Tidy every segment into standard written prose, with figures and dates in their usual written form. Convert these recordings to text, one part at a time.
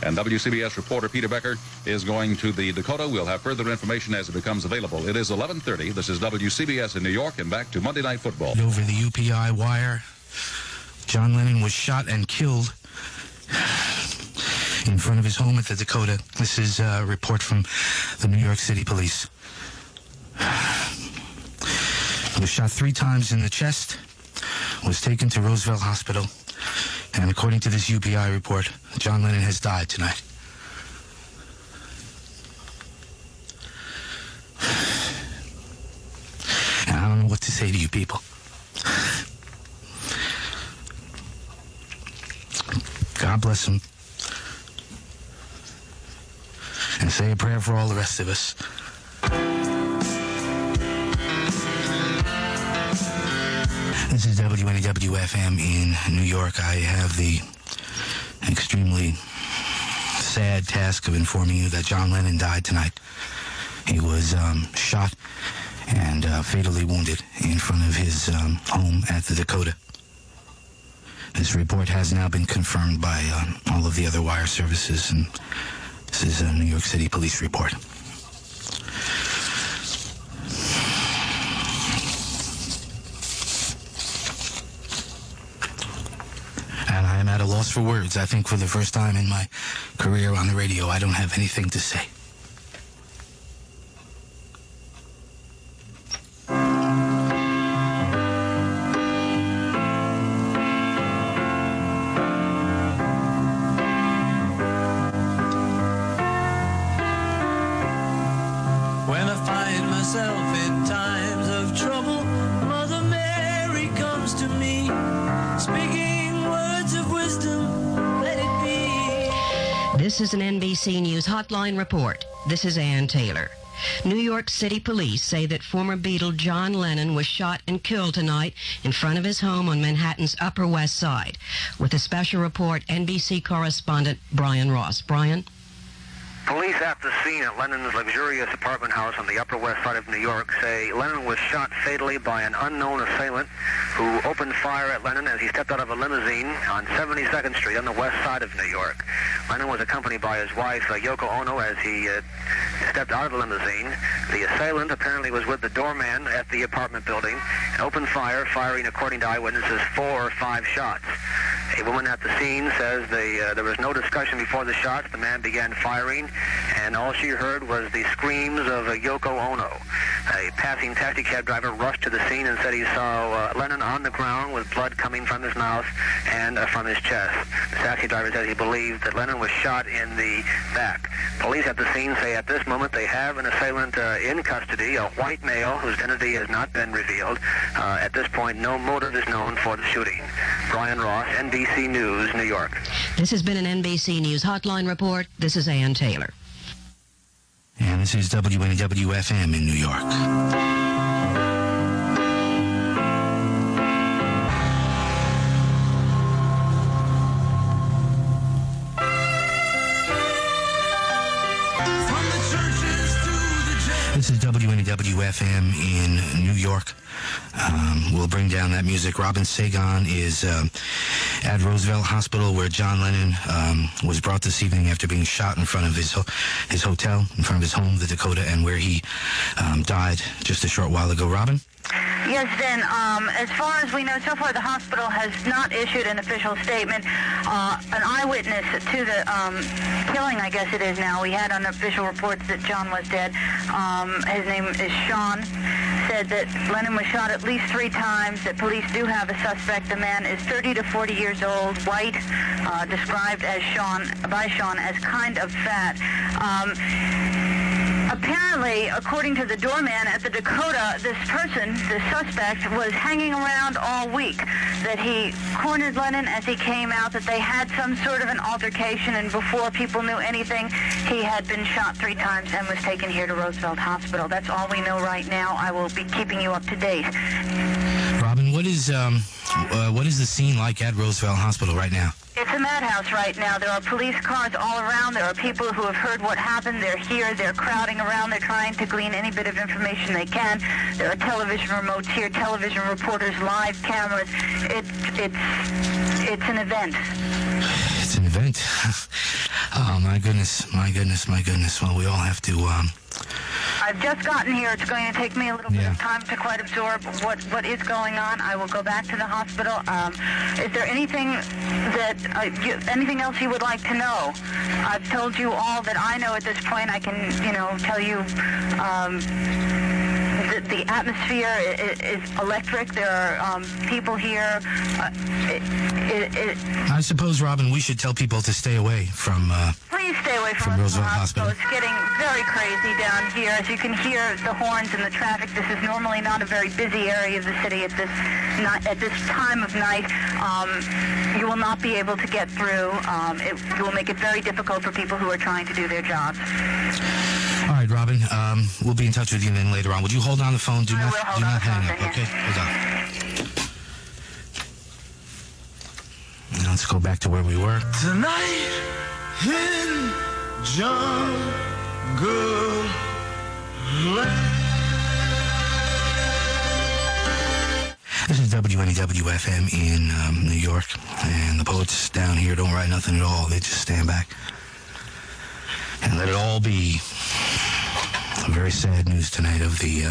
And WCBS reporter Peter Becker is going to the Dakota. We'll have further information as it becomes available. It is 11:30. This is WCBS in New York, and back to Monday Night Football. Over the UPI wire, John Lennon was shot and killed in front of his home at the Dakota. This is a report from the New York City Police. He was shot 3 times in the chest, was taken to Roosevelt Hospital, and according to this UPI report, John Lennon has died tonight. And I don't know what to say to you people. God bless him. And say a prayer for all the rest of us. This is WNEW FM in New York. I have the extremely sad task of informing you that John Lennon died tonight. He was shot and fatally wounded in front of his home at the Dakota. This report has now been confirmed by all of the other wire services, and this is a New York City Police report. And I am at a loss for words. I think for the first time in my career on the radio, I don't have anything to say. When I find myself in times of trouble, Mother Mary comes to me, speaking words of wisdom, let it be. This is an NBC News Hotline report. This is Ann Taylor. New York City police say that former Beatle John Lennon was shot and killed tonight in front of his home on Manhattan's Upper West Side. With a special report, NBC correspondent Brian Ross. Brian? Police at the scene at Lennon's luxurious apartment house on the Upper West Side of New York say Lennon was shot fatally by an unknown assailant who opened fire at Lennon as he stepped out of a limousine on 72nd Street on the west side of New York. Lennon was accompanied by his wife, Yoko Ono, as he stepped out of the limousine. The assailant apparently was with the doorman at the apartment building and opened fire, firing, according to eyewitnesses, 4 or 5 shots. A woman at the scene says there was no discussion before the shots. The man began firing, and all she heard was the screams of Yoko Ono. A passing taxicab driver rushed to the scene and said he saw Lennon on the ground with blood coming from his mouth and from his chest. The taxi driver said he believed that Lennon was shot in the back. Police at the scene say at this moment they have an assailant in custody, a white male whose identity has not been revealed. At this point, no motive is known for the shooting. Brian Ross, NBC News, New York. This has been an NBC News Hotline report. This is Ann Taylor. And this is WNEW FM in New York. This is WNEW FM in New York. We'll bring down that music. Robin Sagan is at Roosevelt Hospital, where John Lennon was brought this evening after being shot in front of his hotel, in front of his home, the Dakota, and where he died just a short while ago. Robin? Yes, then, as far as we know, so far the hospital has not issued an official statement. An eyewitness to the killing, I guess it is now, we had unofficial reports that John was dead. His name is Sean, said that Lennon was shot at least 3 times, that police do have a suspect. The man is 30 to 40 years old, white, described as by Sean as kind of fat. Apparently, according to the doorman at the Dakota, this suspect, was hanging around all week, that he cornered Lennon as he came out, that they had some sort of an altercation, and before people knew anything, he had been shot 3 times and was taken here to Roosevelt Hospital. That's all we know right now. I will be keeping you up to date. Robin, what is the scene like at Roosevelt Hospital right now? It's a madhouse right now. There are police cars all around. There are people who have heard what happened. They're here. They're crowding around. They're trying to glean any bit of information they can. There are television remotes here, television reporters, live cameras. It's an event. It's an event. Oh, my goodness. Well, we all have to... I've just gotten here. It's going to take me a little bit of time to quite absorb what is going on. I will go back to the hospital. Is there anything that anything else you would like to know? I've told you all that I know at this point. I can, tell you the atmosphere is electric. There are people here. I suppose, Robin, we should tell people to stay away from... Please stay away from Roosevelt Hospital. It's getting very crazy down here. As you can hear the horns and the traffic, this is normally not a very busy area of the city at this time of night. You will not be able to get through. It will make it very difficult for people who are trying to do their jobs. All right, Robin. We'll be in touch with you then later on. Would you hold on the phone? Do not hang up, okay? Hold on. Now let's go back to where we were. Tonight in Jungle Land. This is WNEW FM in New York, and the poets down here don't write nothing at all. They just stand back and let it all be. Very sad news tonight of the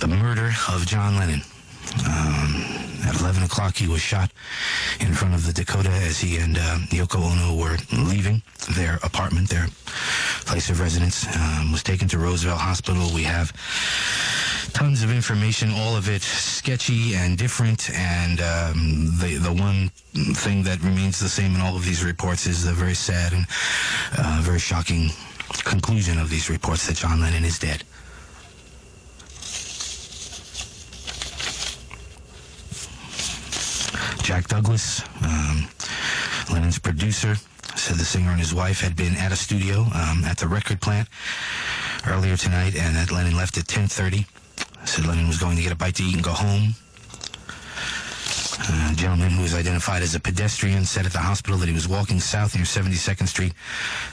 murder of John Lennon. At 11 o'clock, he was shot in front of the Dakota as he and Yoko Ono were leaving their apartment, their place of residence. Was taken to Roosevelt Hospital. We have tons of information, all of it sketchy and different, and the one thing that remains the same in all of these reports is the very sad and very shocking conclusion of these reports that John Lennon is dead. Jack Douglas, Lennon's producer, said the singer and his wife had been at a studio at the record plant earlier tonight, and that Lennon left at 10:30. Said Lennon was going to get a bite to eat and go home. A gentleman who was identified as a pedestrian said at the hospital that he was walking south near 72nd Street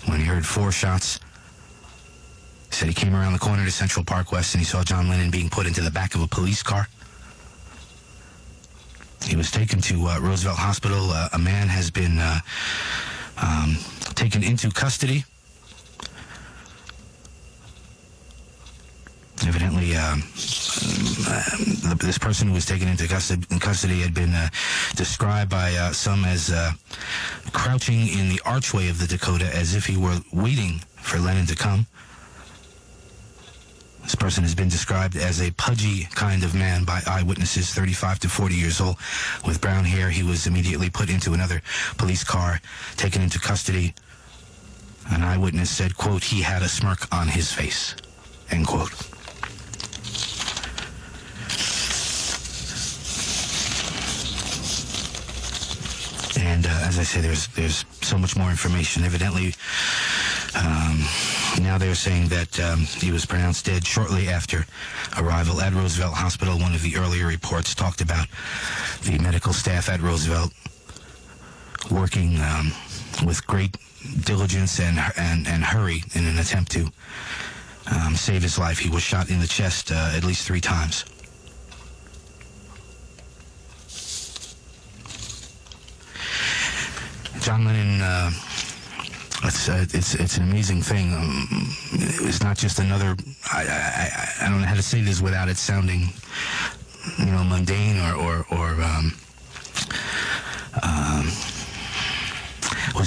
when he heard 4 shots. He said he came around the corner to Central Park West and he saw John Lennon being put into the back of a police car. He was taken to Roosevelt Hospital. A man has been taken into custody. Evidently, this person who was taken into custody had been described by some as crouching in the archway of the Dakota as if he were waiting for Lennon to come. This person has been described as a pudgy kind of man by eyewitnesses, 35 to 40 years old, with brown hair. He was immediately put into another police car, taken into custody. An eyewitness said, quote, "He had a smirk on his face," end quote. And as I say, there's so much more information. Evidently, now they're saying that he was pronounced dead shortly after arrival at Roosevelt Hospital. One of the earlier reports talked about the medical staff at Roosevelt working with great diligence and hurry in an attempt to save his life. He was shot in the chest at least 3 times. John Lennon, it's an amazing thing. It was not just another. I don't know how to say this without it sounding, mundane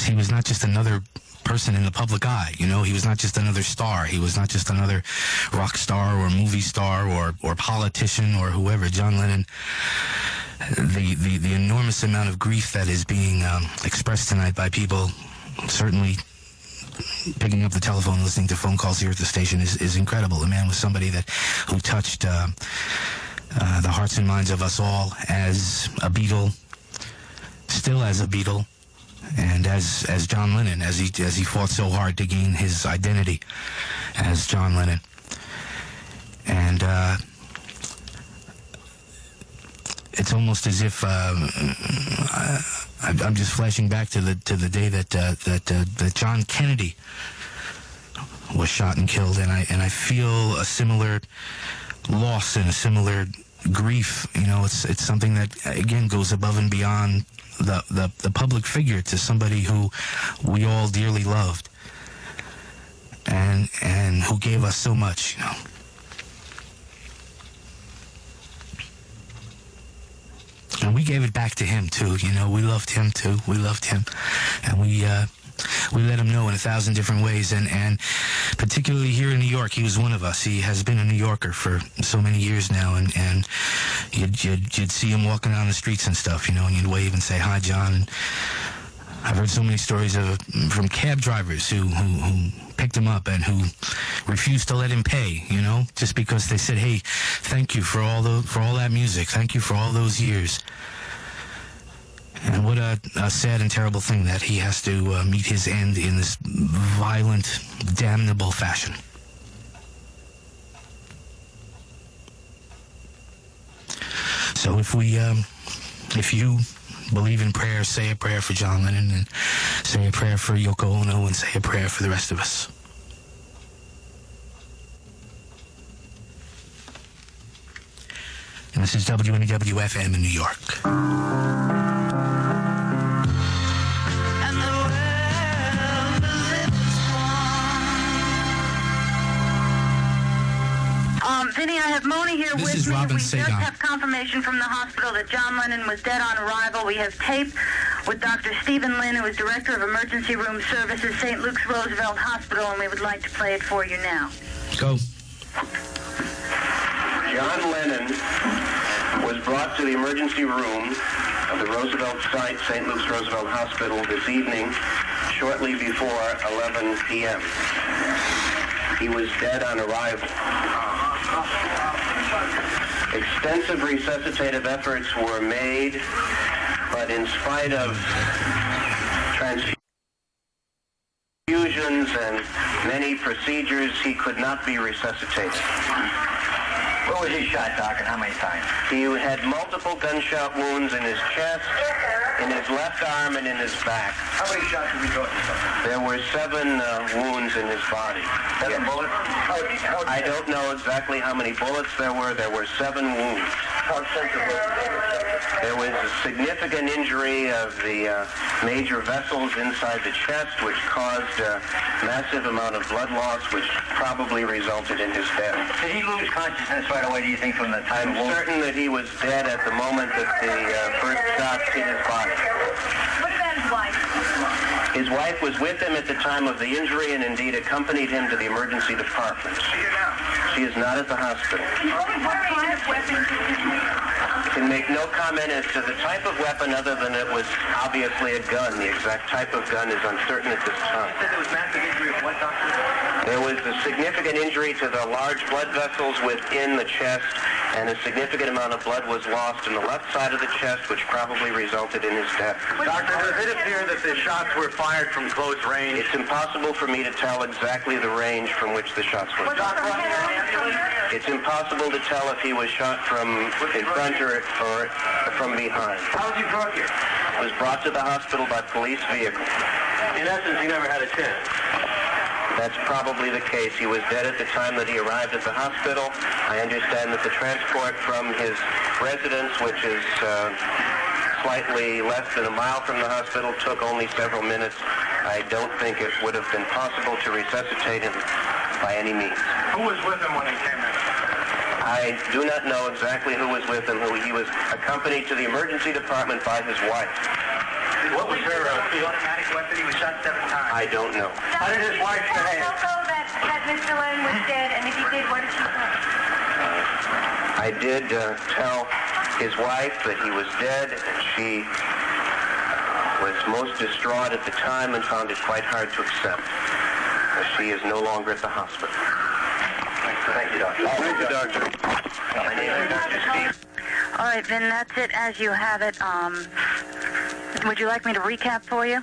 he was not just another person in the public eye. He was not just another star. He was not just another rock star or movie star or politician or whoever. John Lennon. The enormous amount of grief that is being expressed tonight by people, certainly picking up the telephone, listening to phone calls here at the station is incredible. The man was somebody who touched the hearts and minds of us all as a Beatle, still as a Beatle, and as John Lennon, as he fought so hard to gain his identity as John Lennon. And it's almost as if I'm just flashing back to the day that John Kennedy was shot and killed, and I feel a similar loss and a similar grief. It's something that again goes above and beyond the public figure to somebody who we all dearly loved and who gave us so much, you know. And we gave it back to him too, you know. We loved him too. We loved him, and we let him know in 1,000 different ways, and particularly here in New York, he was one of us. He has been a New Yorker for so many years now, and you'd see him walking down the streets and stuff, you know, and you'd wave and say, "Hi, John." And I've heard so many stories from cab drivers who picked him up and who refused to let him pay, you know, just because they said, "Hey, thank you for all that music. Thank you for all those years." And what a sad and terrible thing that he has to meet his end in this violent, damnable fashion. So if you believe in prayer, say a prayer for John Lennon, and say a prayer for Yoko Ono, and say a prayer for the rest of us. And this is WNEW FM in New York. Vinny, I have Moni here This with is me. Robin We Sagan. just have confirmation from the hospital that John Lennon was dead on arrival. We have tape with Dr. Stephen Lynn, who is Director of Emergency Room Services, St. Luke's Roosevelt Hospital, and we would like to play it for you now. Go. John Lennon was brought to the emergency room of the Roosevelt site, St. Luke's Roosevelt Hospital, this evening, shortly before 11 p.m. He was dead on arrival. Extensive resuscitative efforts were made, but in spite of transfusions and many procedures, he could not be resuscitated. Where was he shot, Doc, and how many times? He had multiple gunshot wounds in his chest, in his left arm, and in his back. How many shots did we go to? There were 7 wounds in his body. 7 bullets? I don't know exactly how many bullets there were. There were 7 wounds. How extensive was it? There was a significant injury of the major vessels inside the chest, which caused a massive amount of blood loss, which probably resulted in his death. Did he lose consciousness right away, do you think, from the time I'm of wound? certain that he was dead at the moment that the first shots hit his body. What about his wife? His wife was with him at the time of the injury and indeed accompanied him to the emergency department. She is not at the hospital. What kind of weapon did he use? Can make no comment as to the type of weapon other than it was obviously a gun. The exact type of gun is uncertain at this time. You said there was massive injury of what, Doctor? There was a significant injury to the large blood vessels within the chest, and a significant amount of blood was lost in the left side of the chest, which probably resulted in his death. Doctor, does it appear that the shots were fired from close range? It's impossible for me to tell exactly the range from which the shots were Doc, fired. run an ambulance? It's impossible to tell if he was shot from in front or from behind. How was he brought here? He was brought to the hospital by police vehicle. In essence, he never had a chance. That's probably the case. He was dead at the time that he arrived at the hospital. I understand that the transport from his residence, which is slightly less than a mile from the hospital, took only several minutes. I don't think it would have been possible to resuscitate him by any means. Who was with him when he came in? I do not know exactly who was with him. He was accompanied to the emergency department by his wife. What was her automatic weapon? He was shot 7 times. I don't know. How did his wife behave? that Mr. Lennon was dead, and if he did, what did she say? I did tell his wife that he was dead, and she was most distraught at the time and found it quite hard to accept. She is no longer at the hospital. Thank you, Doctor. Thank you, Doctor. My name is Dr. Steve. All right, Vin, that's it as you have it. Would you like me to recap for you?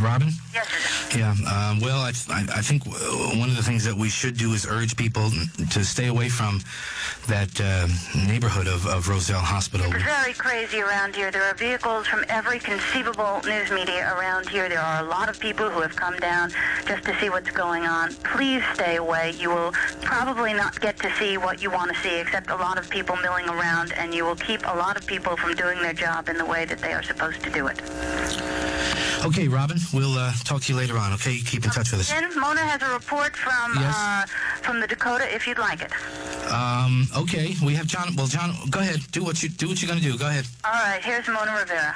Robin? Yes, sir. Yeah, well, I think one of the things that we should do is urge people to stay away from that neighborhood of Roosevelt Hospital. It's very crazy around here. There are vehicles from every conceivable news media around here. There are a lot of people who have come down just to see what's going on. Please stay away. You will probably not get to see what you want to see, except a lot of people milling around, and you will keep a lot of people from doing their job in the way that they are supposed to do it. Okay, Robin, we'll talk to you later on, okay? Keep in touch with us. Then Mona has a report from the Dakota, if you'd like it. Okay, we have John. Well, John, go ahead. Do what you're going to do. Go ahead. All right, here's Mona Rivera.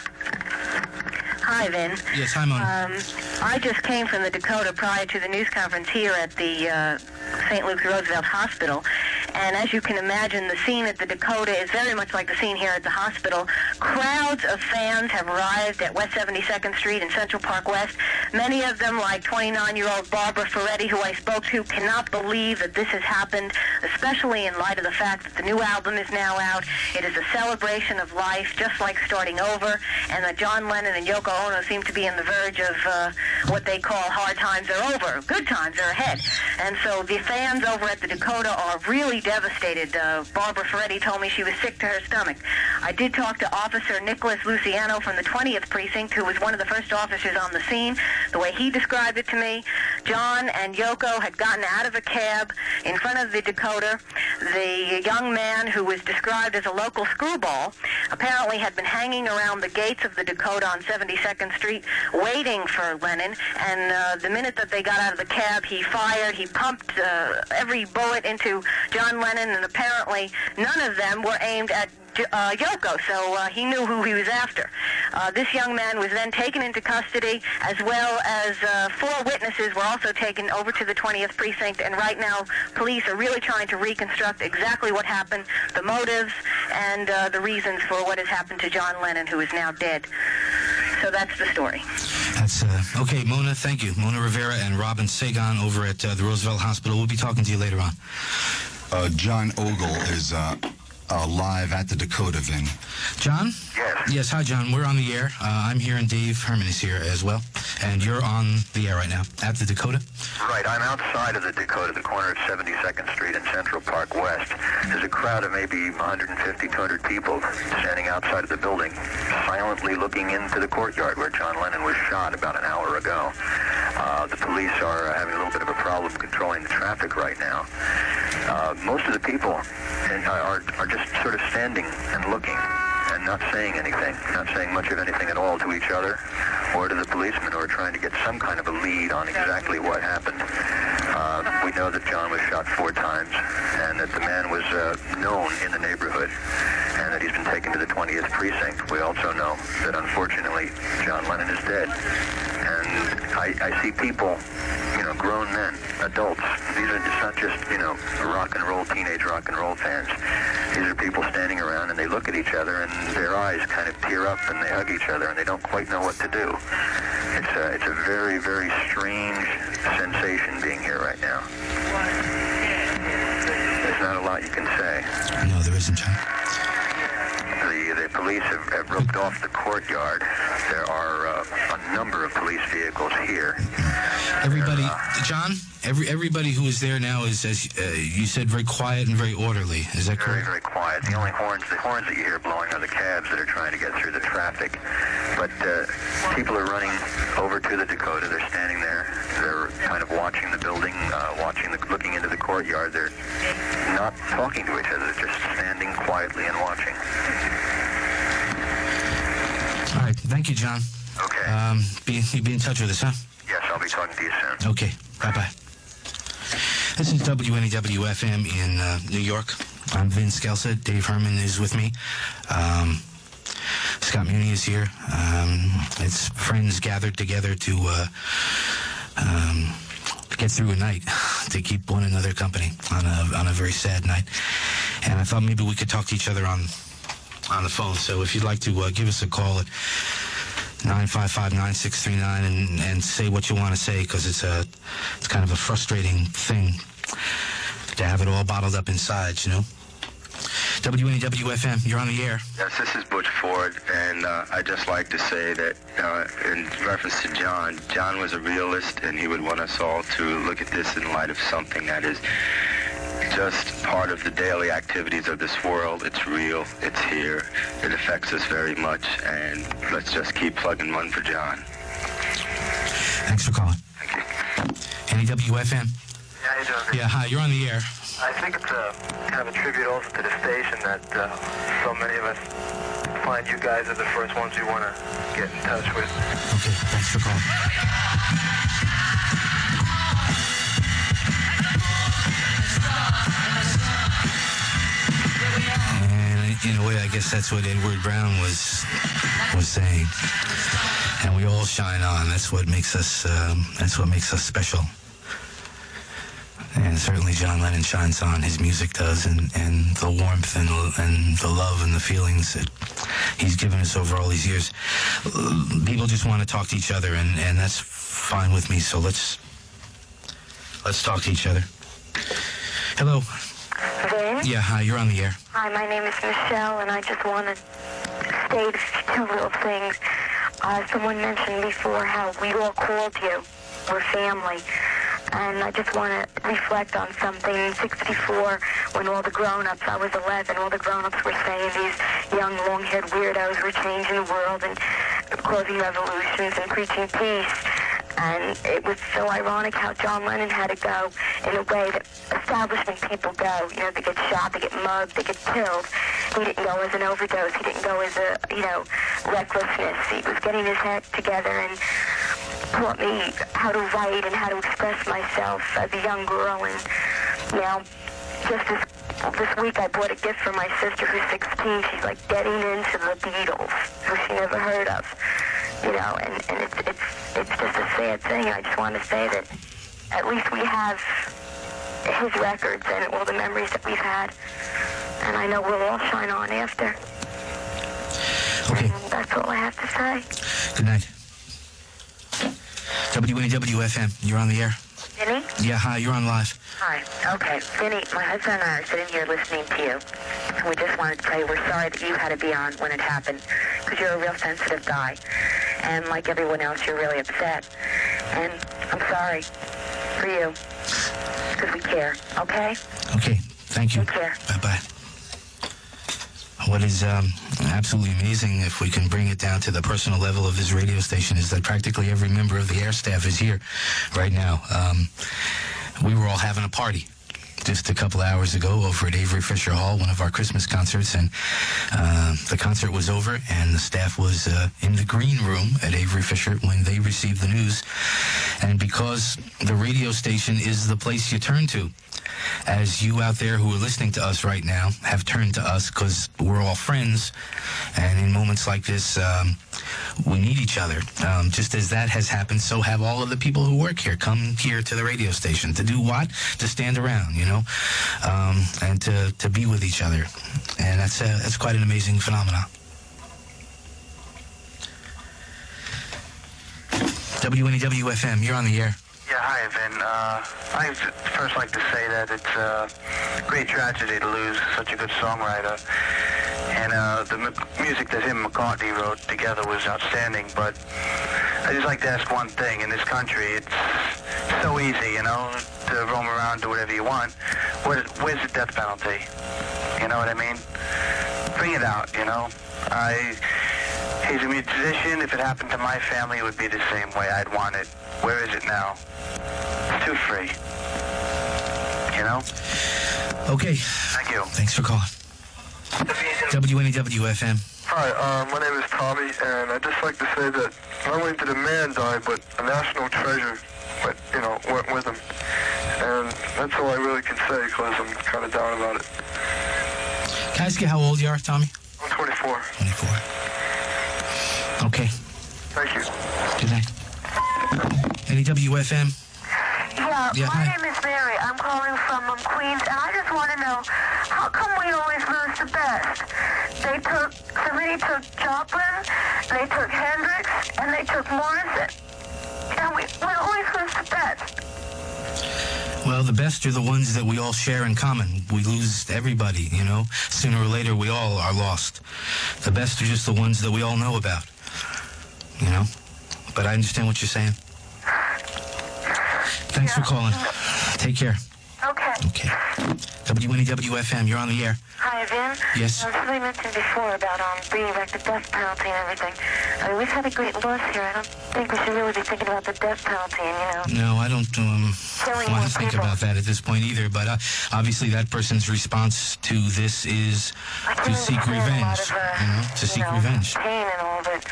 Hi, Vin. Yes, hi, Mona. I just came from the Dakota prior to the news conference here at the St. Luke's Roosevelt Hospital. And as you can imagine, the scene at the Dakota is very much like the scene here at the hospital. Crowds of fans have arrived at West 72nd Street and Central Park West. Many of them, like 29-year-old Barbara Ferretti, who I spoke to, cannot believe that this has happened, especially in light of the fact that the new album is now out. It is a celebration of life, just like starting over, and that John Lennon and Yoko Ono seem to be on the verge of what they call hard times are over. Good times are ahead. And so the fans over at the Dakota are really devastated. Barbara Ferretti told me she was sick to her stomach. I did talk to Officer Nicholas Luciano from the 20th Precinct, who was one of the first officers on the scene. The way he described it to me, John and Yoko had gotten out of a cab in front of the Dakota. The young man, who was described as a local screwball, apparently had been hanging around the gates of the Dakota on 72nd Street waiting for Lennon, and the minute that they got out of the cab, he fired. He pumped every bullet into John Lennon, and apparently none of them were aimed at Yoko, so he knew who he was after. This young man was then taken into custody, as well as 4 witnesses were also taken over to the 20th Precinct, and right now police are really trying to reconstruct exactly what happened, the motives, and the reasons for what has happened to John Lennon, who is now dead. So that's the story. That's okay, Mona, thank you. Mona Rivera and Robin Sagan over at the Roosevelt Hospital. We'll be talking to you later on. John Ogle is live at the Dakota, Vin. John? Yes. Yes, hi, John. We're on the air. I'm here, and Dave Herman is here as well. And you're on the air right now at the Dakota? Right. I'm outside of the Dakota, the corner of 72nd Street and Central Park West. There's a crowd of maybe 150, 200 people standing outside of the building, silently looking into the courtyard where John Lennon was shot about an hour ago. The police are having a little bit of a problem controlling the traffic right now. Most of the people are just sort of standing and looking and not saying anything, not saying much of anything at all to each other or to the policemen who are trying to get some kind of a lead on exactly what happened. We know that John was shot 4 times and that the man was known in the neighborhood and that he's been taken to the 20th Precinct. We also know that unfortunately John Lennon is dead. And I see people, grown men, adults. These are not just, teenage rock and roll fans. These are people standing around and they look at each other and their eyes kind of tear up and they hug each other and they don't quite know what to do. It's a very, very strange sensation being here right now. There's not a lot you can say. No, there isn't, John. The police have roped off the courtyard. There are a number of police vehicles here. Everybody, John, everybody who is there now is, as you said, very quiet and very orderly. Is that correct? Very, very quiet. The only horns that you hear blowing are the cabs that are trying to get through the traffic. But people are running over to the Dakota. They're standing there. They're kind of watching the building, looking into the courtyard. They're not talking to each other. They're just standing quietly and watching. All right. Thank you, John. Okay. Be in touch with us, huh? Yes, I'll be talking to you soon. Okay. Bye-bye. This is WNEW FM in New York. I'm Vin Skelsa. Dave Herman is with me. Scott Muni is here. It's friends gathered together to get through a night, to keep one another company on a very sad night. And I thought maybe we could talk to each other on the phone. So if you'd like to give us a call at 955-9639 and say what you want to say, because it's kind of a frustrating thing to have it all bottled up inside, WNEW FM, you're on the air. Yes, this is Butch Ford, and I'd just like to say that in reference to John, John was a realist, and he would want us all to look at this in light of something that is just part of the daily activities of this world. It's real, it's here, it affects us very much, and let's just keep plugging one for John. Thanks for calling. Thank you. NEW FM. Yeah, how you doing? Yeah, hi, you're on the air. I think it's kind of a tribute also to the station that so many of us find you guys are the first ones we want to get in touch with. Okay, thanks for calling. And in a way, I guess that's what Edward Brown was saying. And we all shine on. That's what makes us. That's what makes us special. And certainly John Lennon shines on. His music does, and the warmth and the love and the feelings that he's given us over all these years. People just want to talk to each other, and that's fine with me. So let's talk to each other. Hello. Vin? Yeah, hi, you're on the air. Hi, my name is Michelle, and I just want to state two little things. Someone mentioned before how we all called you. We're family. And I just want to reflect on something. In 64, when all the grown-ups, I was 11, all the grown-ups were saying these young, long-haired weirdos were changing the world and causing revolutions and preaching peace. And it was so ironic how John Lennon had to go in a way that establishment people go. You know, they get shot, they get mugged, they get killed. He didn't go as an overdose. He didn't go as a, recklessness. He was getting his head together and taught me how to write and how to express myself as a young girl. And now, just this week, I bought a gift for my sister who's 16. She's like getting into the Beatles, who she never heard of. And it's just a sad thing. I just want to say that at least we have his records and all the memories that we've had. And I know we'll all shine on after. Okay. And that's all I have to say. Good night. WNEW FM, you're on the air. Vinny? Yeah, hi, you're on live. Hi. Okay. Vinny, my husband and I are sitting here listening to you. And we just wanted to tell you we're sorry that you had to be on when it happened, because you're a real sensitive guy. And like everyone else, you're really upset. And I'm sorry for you, because we care, okay? Okay, thank you. Take care. Bye-bye. What is absolutely amazing, if we can bring it down to the personal level of this radio station, is that practically every member of the air staff is here right now. We were all having a party just a couple hours ago over at Avery Fisher Hall, one of our Christmas concerts, and the concert was over, and the staff was in the green room at Avery Fisher when they received the news. And because the radio station is the place you turn to, as you out there who are listening to us right now have turned to us, because we're all friends, and in moments like this, we need each other. Just as that has happened, so have all of the people who work here come here to the radio station to do what? To stand around, and to be with each other. And that's quite an amazing phenomenon. WNEW FM, you're on the air. Yeah, hi, Vin. I'd first like to say that it's a great tragedy to lose such a good songwriter. And the music that him and McCartney wrote together was outstanding. But I'd just like to ask one thing. In this country, it's so easy, to roam around, do whatever you want. Where's the death penalty? You know what I mean? Bring it out, He's a musician. If it happened to my family, it would be the same way. I'd want it. Where is it now? It's too free. Okay. Thank you. Thanks for calling. WNEW FM. Hi, my name is Tommy, and I'd just like to say that not only did a man die, but a national treasure went with him. And that's all I really can say, because I'm kind of down about it. Can I ask you how old you are, Tommy? I'm 24. 24. Okay. Thank you. Good night. NEW FM. Yeah, my hi. name is Mary. I'm calling from Queens, and I just want to know, how come we always lose the best? Somebody took Joplin, they took Hendrix, and they took Morrison. And we always lose the best. Well, Well, the best are the ones that we all share in common. We lose everybody, you know. Sooner or later, we all are lost. The best are just the ones that we all know about, you know. But I understand what you're saying. Thanks for calling. Take care. Okay. Okay. WNEW-FM, you're on the air. Hi, Vin. Yes. Somebody mentioned before about bringing back the death penalty and everything. I mean, we've had a great loss here. I don't think we should really be thinking about the death penalty and, you know... No, I don't want to think about that at this point either, but obviously that person's response to this is to seek revenge, to seek revenge. Pain and all of it,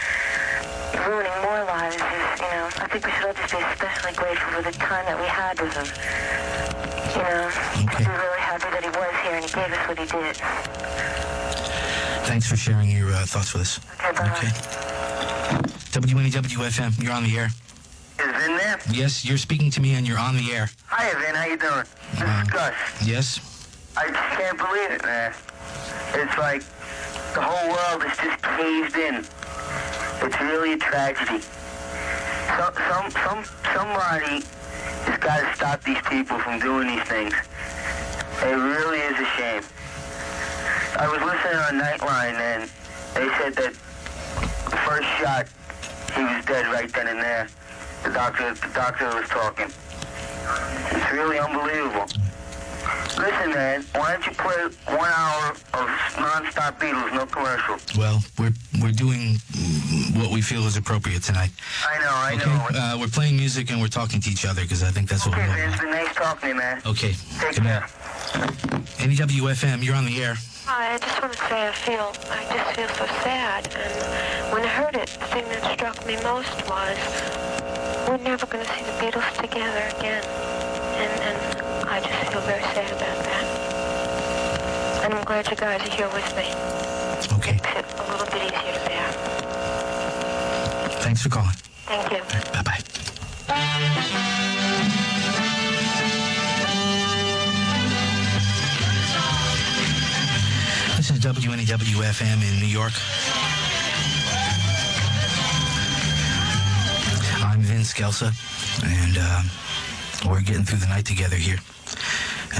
ruining more lives is, you know, I think we should all just be especially grateful for the time that we had with him. You know, okay. We're really happy that he was here and he gave us what he did. Thanks for sharing your thoughts with us. Okay, bye. Okay. WNEW-FM, you're on the air. Is Vin there? Yes, you're speaking to me and you're on the air. Hi, Vin. How you doing? This is Gus. Yes? I just can't believe it, man. It's like the whole world is just caved in. It's really a tragedy. Somebody has got to stop these people from doing these things. It really is a shame. I was listening on Nightline and they said that the first shot, he was dead right then and there. The doctor was talking. It's really unbelievable. Listen, man, why don't you play 1 hour of non-stop Beatles, no commercial? Well, we're doing what we feel is appropriate tonight. I know. We're playing music and we're talking to each other because I think that's what we want. Okay, Vince, it's been nice talking to you, man. Okay. Take Good care. night. NEW-FM, you're on the air. Hi, I just want to say I just feel so sad. And when I heard it, the thing that struck me most was we're never going to see the Beatles together again. And I just feel very sad about that. And I'm glad you guys are here with me. Okay. Makes it a little bit easier to bear. Thanks for calling. Thank you. Right, bye-bye. This is WNEW-FM in New York. I'm Vince Gelsa, and we're getting through the night together here.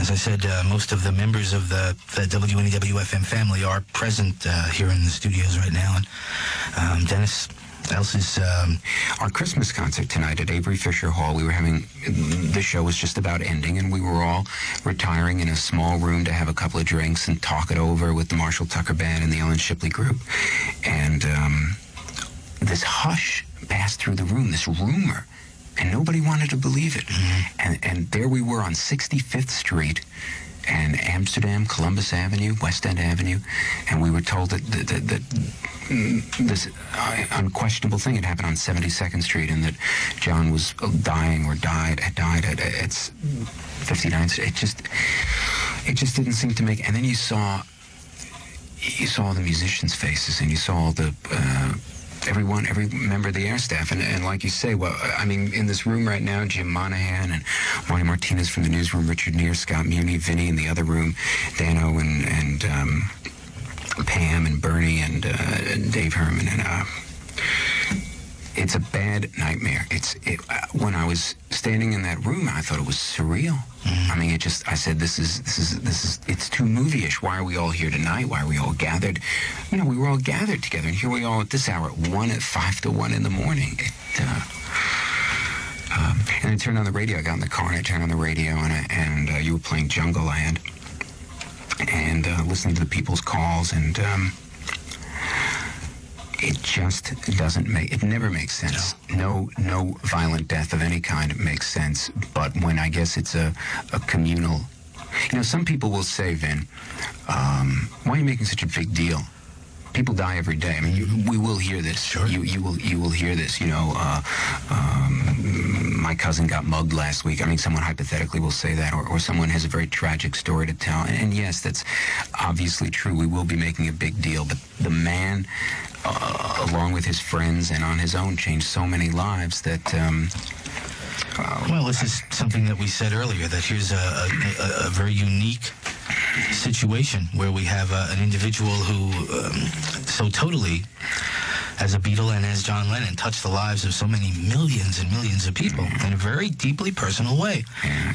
As I said, most of the members of the WNEW-FM family are present here in the studios right now. And Dennis, Elsa's... Our Christmas concert tonight at Avery Fisher Hall, the show was just about ending, and we were all retiring in a small room to have a couple of drinks and talk it over with the Marshall Tucker Band and the Ellen Shipley Group. And this hush passed through the room, this rumor, and nobody wanted to believe it. Mm-hmm. And there we were on 65th Street and Amsterdam, Columbus Avenue, West End Avenue, and we were told that this unquestionable thing had happened on 72nd Street, and that John was dying or had died at 59th Street. It just didn't seem to make. And then you saw the musicians' faces, and you saw every member of the air staff, and like you say, well, I mean, in this room right now, Jim Monahan and Marty Martinez from the newsroom, Richard Neer, Scott Muni, Vinny in the other room, Dano and Pam and Bernie and Dave Herman, and it's a bad nightmare. When I was standing in that room, I thought it was surreal. I mean, I said, this is, it's too movie-ish. Why are we all here tonight? Why are we all gathered? You know, we were all gathered together, and here we all at this hour, at 5 to 1 in the morning. And I turned on the radio. I got in the car, and I turned on the radio, and you were playing Jungle Land, and listening to the people's calls, and it just it never makes sense. No violent death of any kind makes sense, but when I guess it's a communal... You know, some people will say, Vin, why are you making such a big deal? People die every day. I mean, we will hear this. Sure. You will hear this. You know, my cousin got mugged last week. I mean, someone hypothetically will say that, or someone has a very tragic story to tell. And yes, that's obviously true. We will be making a big deal. But the man, along with his friends and on his own, changed so many lives that... well, this is something that we said earlier, that here's a very unique situation where we have an individual who so totally as a Beatle and as John Lennon, touched the lives of so many millions and millions of people in a very deeply personal way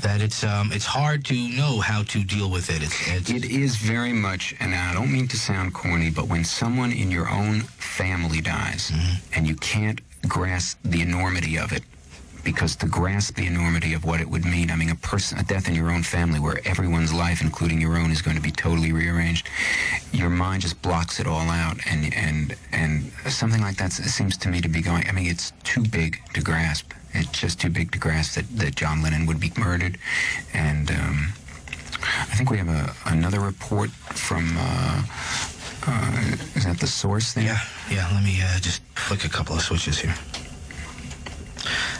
that it's hard to know how to deal with it. It is very much, and I don't mean to sound corny, but when someone in your own family dies and you can't grasp the enormity of it, because to grasp the enormity of what it would mean, I mean, a death in your own family where everyone's life, including your own, is going to be totally rearranged, your mind just blocks it all out, and something like that seems to me to be going, I mean, it's too big to grasp. It's just too big to grasp that John Lennon would be murdered, and I think we have another report from, is that the source there? Yeah, let me just flick a couple of switches here.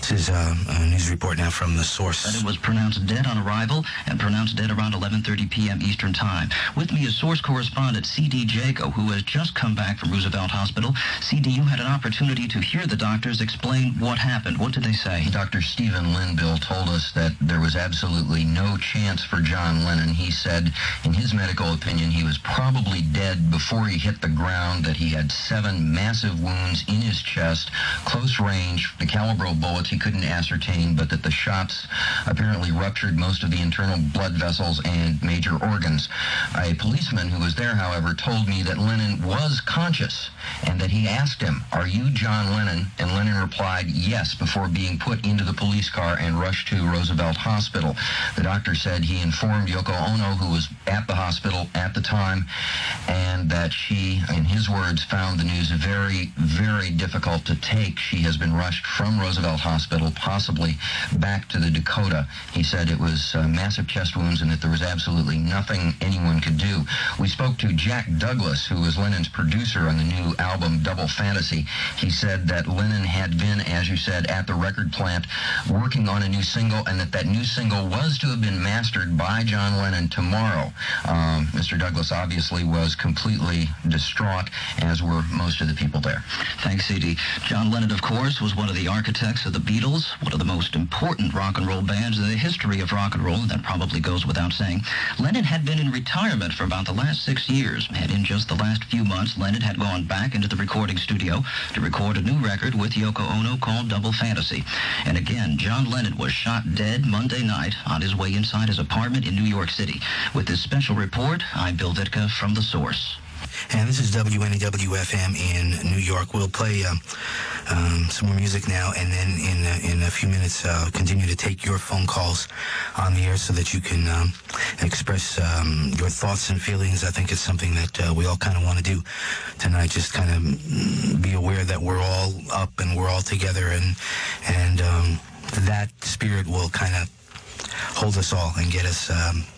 This is a news report now from the source. That it was pronounced dead on arrival and pronounced dead around 11:30 p.m. Eastern Time. With me is source correspondent C.D. Jaco, who has just come back from Roosevelt Hospital. C.D., you had an opportunity to hear the doctors explain what happened. What did they say? Dr. Stephen Linville told us that there was absolutely no chance for John Lennon. He said, in his medical opinion, he was probably dead before he hit the ground, that he had 7 massive wounds in his chest, close range, the calibro bullets he couldn't ascertain, but that the shots apparently ruptured most of the internal blood vessels and major organs. A policeman who was there, however, told me that Lennon was conscious and that he asked him, "Are you John Lennon?" And Lennon replied, "Yes," before being put into the police car and rushed to Roosevelt Hospital. The doctor said he informed Yoko Ono, who was at the hospital at the time, and that she, in his words, found the news very, very difficult to take. She has been rushed from Roosevelt Hospital, possibly back to the Dakota. He said it was massive chest wounds and that there was absolutely nothing anyone could do. We spoke to Jack Douglas, who was Lennon's producer on the new album Double Fantasy. He said that Lennon had been, as you said, at the record plant working on a new single, and that new single was to have been mastered by John Lennon tomorrow. Mr. Douglas obviously was completely distraught, as were most of the people there. Thanks, C.D. John Lennon, of course, was one of the architects of the Beatles, one of the most important rock and roll bands in the history of rock and roll, and that probably goes without saying. Lennon had been in retirement for about the last 6 years, and in just the last few months, Lennon had gone back into the recording studio to record a new record with Yoko Ono called Double Fantasy. And again, John Lennon was shot dead Monday night on his way inside his apartment in New York City. With this special report, I'm Bill Vitka from The Source. And this is WNEW-FM in New York. We'll play some more music now, and then in a few minutes continue to take your phone calls on the air so that you can express your thoughts and feelings. I think it's something that we all kind of want to do tonight, just kind of be aware that we're all up and we're all together, and that spirit will kind of hold us all and get us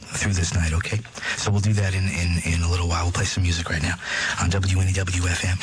through this night, okay? So we'll do that in a little while. We'll play some music right now on WNEW-FM.